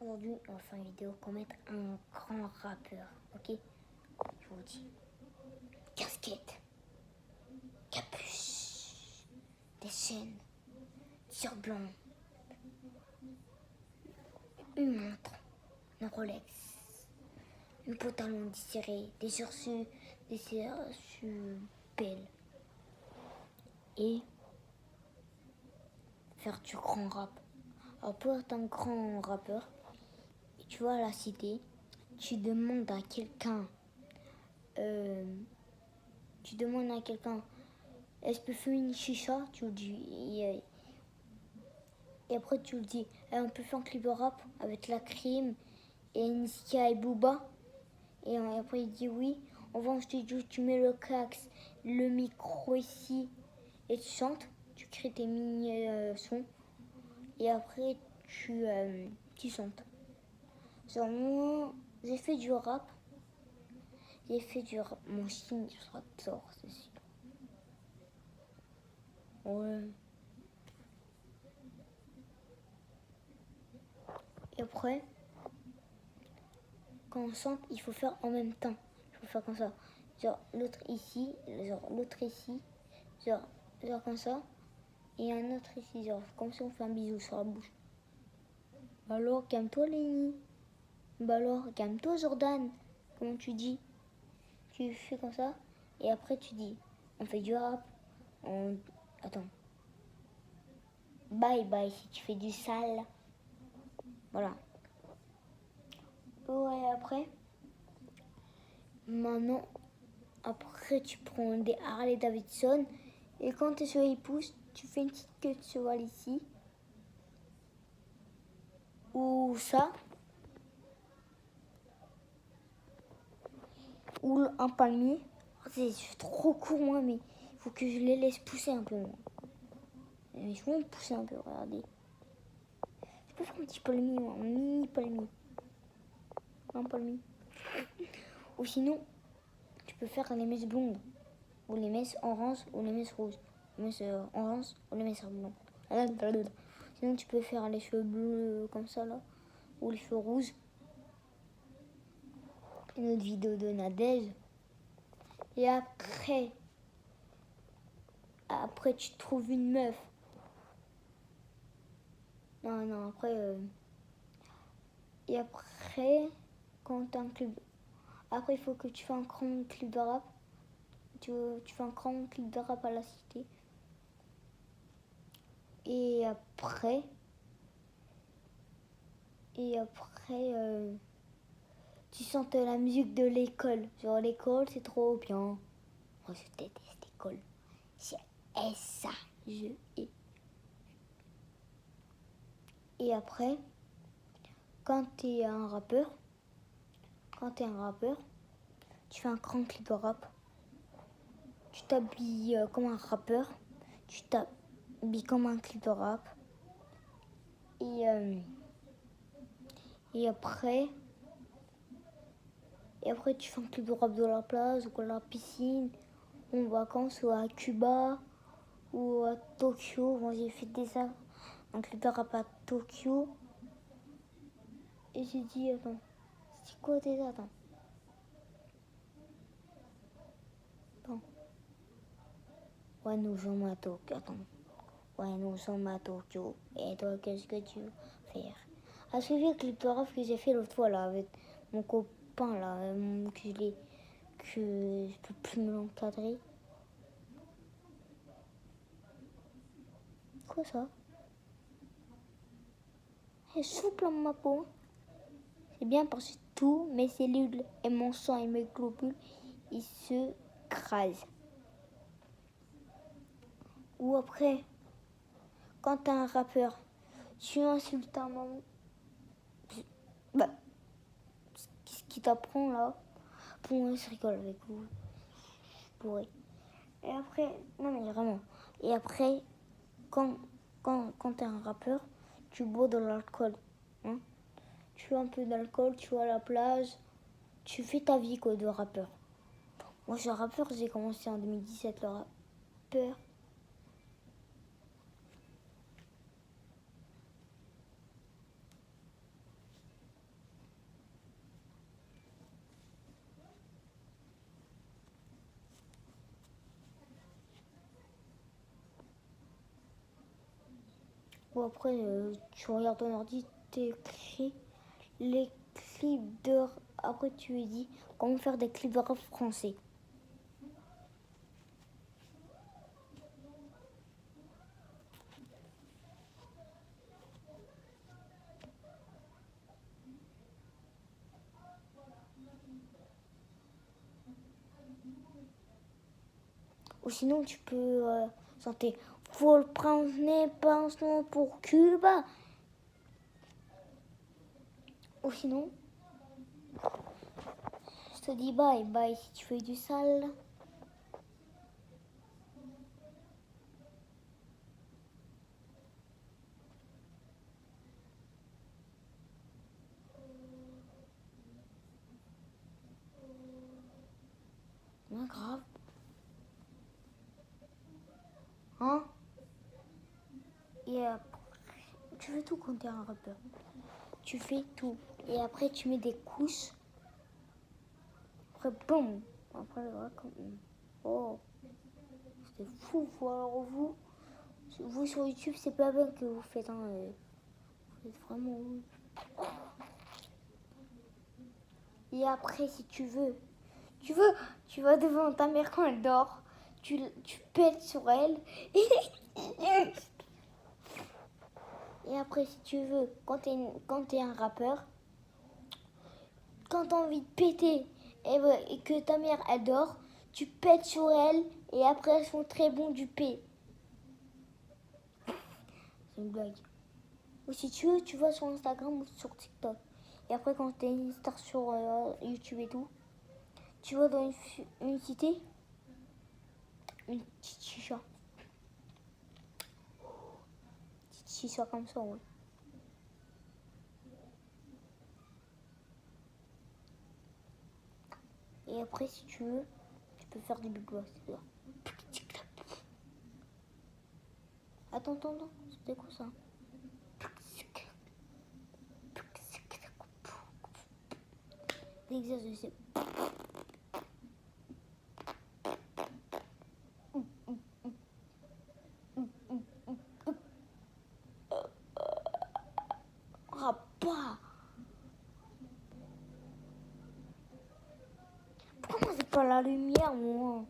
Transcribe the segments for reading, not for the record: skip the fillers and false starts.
Aujourd'hui, on va faire une vidéo pour mettre un grand rappeur, ok? Je vous dis. Casquette, capuche, des chaînes, t-shirt blanc, une montre, une Rolex, un pantalon désiré, des sursus belles. Et faire du grand rap. Alors pour être un grand rappeur, tu vas à la cité, tu demandes à quelqu'un, est-ce que faire une chicha? Tu le dis. Et après tu le dis, on peut faire un clip de rap avec la crime et Niska et Booba. Et après il dit oui. On va en studio, tu mets le cax, le micro ici et tu chantes. Tu crées tes mini-sons. Et après tu chantes. Genre moi, j'ai fait du rap. Mon signe sera tort, c'est sûr. Ouais. Et après, quand on chante, il faut faire en même temps. Il faut faire comme ça. Genre l'autre ici, genre comme ça. Et un autre ici, genre comme si on fait un bisou sur la bouche. Bah alors, calme-toi Lénie. Bah alors, calme-toi Jordan. Comment tu dis? Tu fais comme ça. Et après tu dis, on fait du rap. Attends. Bye bye si tu fais du sale. Voilà. Ouais, après, tu prends des Harley Davidson. Et quand tu es sur les pouces, tu fais une petite queue de cheval ici. Ou ça. Ou un palmier. C'est trop court, moi, mais il faut que je les laisse pousser un peu. Moi. Mais je vais me pousser un peu, regardez. Je peux faire un petit palmier, un mini palmier. Un palmier. Ou sinon, tu peux faire les messes blondes. Ou les messes orange, ou les messes roses. Les messes orange, ou les messes blondes. Sinon, tu peux faire les cheveux bleus comme ça, là. Ou les cheveux rouges. Une autre vidéo de Nadège. Et après tu trouves une meuf. Non, après. Et après, quand t'as un club. Après, il faut que tu fasses un grand clip de rap. Tu fais un grand clip de rap à la cité. Et après. Tu sens la musique de l'école. Genre, l'école, c'est trop bien. Moi, je déteste l'école. C'est ça. Je hais. Et après, quand t'es un rappeur, tu fais un grand clip de rap. Tu t'habilles comme un rappeur. Tu t'habilles comme un clip de rap. Et après, tu fais un clip de rap de la plage ou à la piscine, ou en vacances, ou à Cuba, ou à Tokyo. Moi, j'ai fait déjà un clip de rap à Tokyo. Et j'ai dit, attends, c'est quoi déjà? Attends. Ouais, nous sommes à Tokyo. Attends. Ouais, nous sommes à Tokyo. Et toi, qu'est-ce que tu veux faire? Ah, suivi le clip de rap que j'ai fait l'autre fois, là, avec mon copain, là, que je peux plus me l'encadrer. Quoi ça? C'est souple dans ma peau. C'est bien parce que tous mes cellules et mon sang et mes globules, ils se crasent. Ou après, quand t'es un rappeur, tu insultes un moment. Bah, ce qui t'apprend là, pour moi, je rigole avec vous. Pourri. Et après, non mais vraiment. Et après, quand t'es un rappeur, tu bois de l'alcool. Hein? Tu as un peu d'alcool, tu vas à la plage, tu fais ta vie quoi de rappeur. Moi je suis un rappeur, j'ai commencé en 2017 le rappeur. Ou après, tu regardes ton ordi, t'écris les clips de... Après, tu lui dis comment faire des clips de rap français. Ou sinon, tu peux chanter Faut le prendre, n'est pas un son pour Cuba. Ou sinon, je te dis bye bye si tu fais du sale. Pas grave. Hein? Et après, tu fais tout quand t'es un rappeur. Tu fais tout. Et après, tu mets des couches. Après, boum. Après, voilà, comme... Oh, c'est fou. Alors vous sur YouTube, c'est pas bien que vous faites. Hein, vous êtes vraiment... Et après, si tu vas devant ta mère quand elle dort. Tu pètes sur elle. Et après, si tu veux, quand t'es un rappeur, quand t'as envie de péter et que ta mère elle dort, tu pètes sur elle et après elles font très bon du P. C'est une blague. Ou si tu veux, tu vas sur Instagram ou sur TikTok. Et après, quand t'es une star sur YouTube et tout, tu vas dans une cité, une petite chicha. Petite chicha comme ça, ouais. Et après, si tu veux, tu peux faire des big boss. Attends, c'était quoi ça? L'exercice. Ah bah! Pourquoi c'est pas la lumière, moi?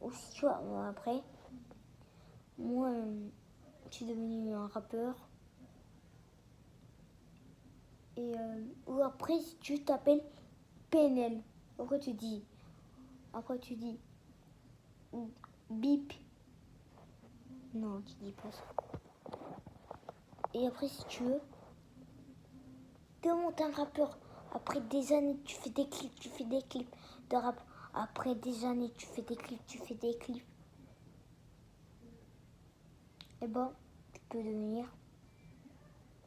Aussi, tu vois, après, moi, je suis devenue un rappeur. Et ou après, si tu t'appelles PNL, après tu dis bip. Non, tu dis pas ça. Et après, si tu veux, comment t'es un rappeur? Après des années, tu fais des clips de rap. Après des années, tu fais des clips. Et ben, tu peux devenir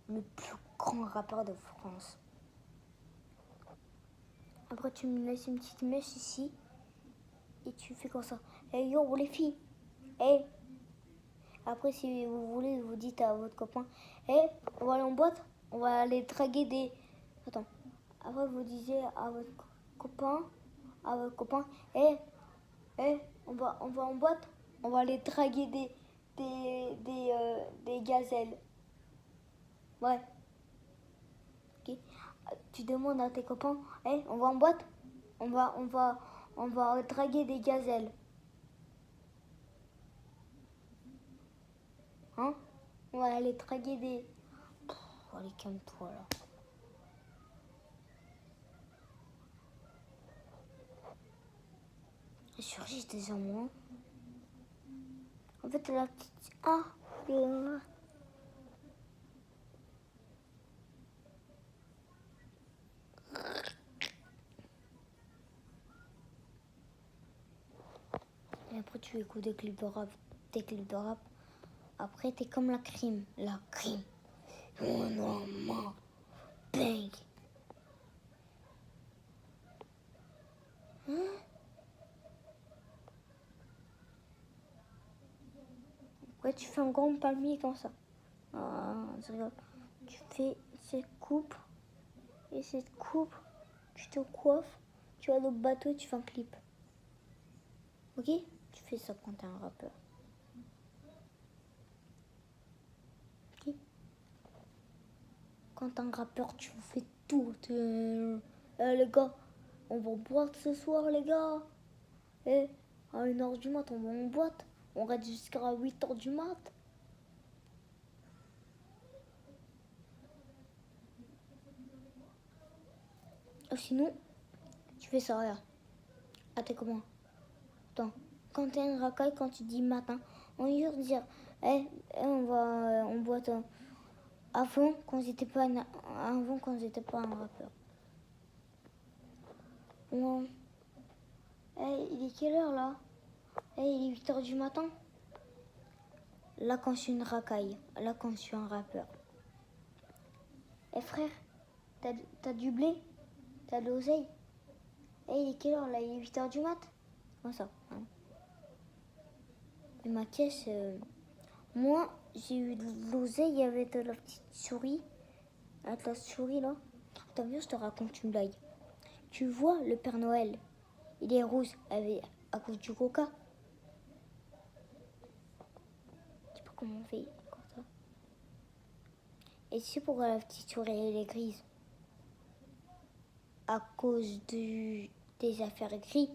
le plus grand rappeur de France. Après, tu me laisses une petite mèche ici. Et tu fais comme ça. Hey yo, les filles. Hey. Après, si vous voulez, vous dites à votre copain. Hey, on va aller en boîte. On va aller draguer des... Attends. Après, vous disiez à votre copain. Hey, on va en boîte. On va aller draguer des gazelles. Ouais. Ok. Tu demandes à tes copains. Hey, on va en boîte. On va draguer des gazelles. Hein? On va aller draguer des... allez, calme-toi là. Elle surgit déjà moi. En fait, la petite... Ah, et après, tu écoutes des clips de rap. Après, t'es comme la crime. La crime. Oh non, non. Bang. Hein? Ouais, tu fais un grand palmier comme ça. Ah, je rigole. Tu fais cette coupe. Et cette coupe, tu te coiffes. Tu vas au bateau et tu fais un clip. Ok? Tu fais ça quand t'es un rappeur. Ok? Quand t'es un rappeur, tu fais tout. Les gars, on va boire ce soir, les gars. Et à 1h du mat, on va en boîte. On reste jusqu'à 8h du mat. Ou sinon, tu fais ça, regarde. Attends, comment? Attends, quand t'es un racaille, quand tu dis matin, on va juste dire, on va en boîte avant quand j'étais pas un rappeur. Il est quelle heure là? Il est 8h du matin. Là quand je suis une racaille, là quand je suis un rappeur. Frère, t'as du blé? T'as de l'oseille? Il est quelle heure là? Il est 8h du mat? Comme ça. Hein. Et ma caisse, moi j'ai eu de l'oseille avec la petite souris. Avec la souris là. Attends, viens, je te raconte une blague. Tu vois le Père Noël, il est rouge à cause du coca. Je sais pas comment on fait comme ça. Et tu sais pourquoi la petite souris elle est grise? À cause des affaires grises.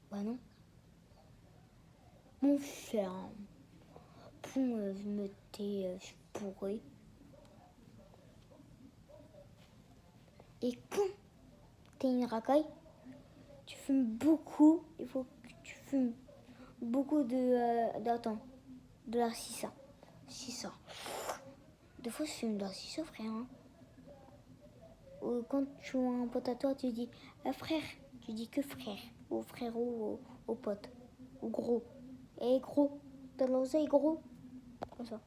Bah non. Mon frère, pour me t'es pourri. Et quand t'es une racaille, tu fumes beaucoup. Il faut que tu fumes beaucoup de la sissa. Sissa. Des fois, je fume de la sissa, frère. Hein. Ou quand tu as un pote à toi, tu dis frère. Tu dis que frère. Ou frérot, ou pote. Ou gros. Et gros. T'as l'oseille, gros. Comme ça.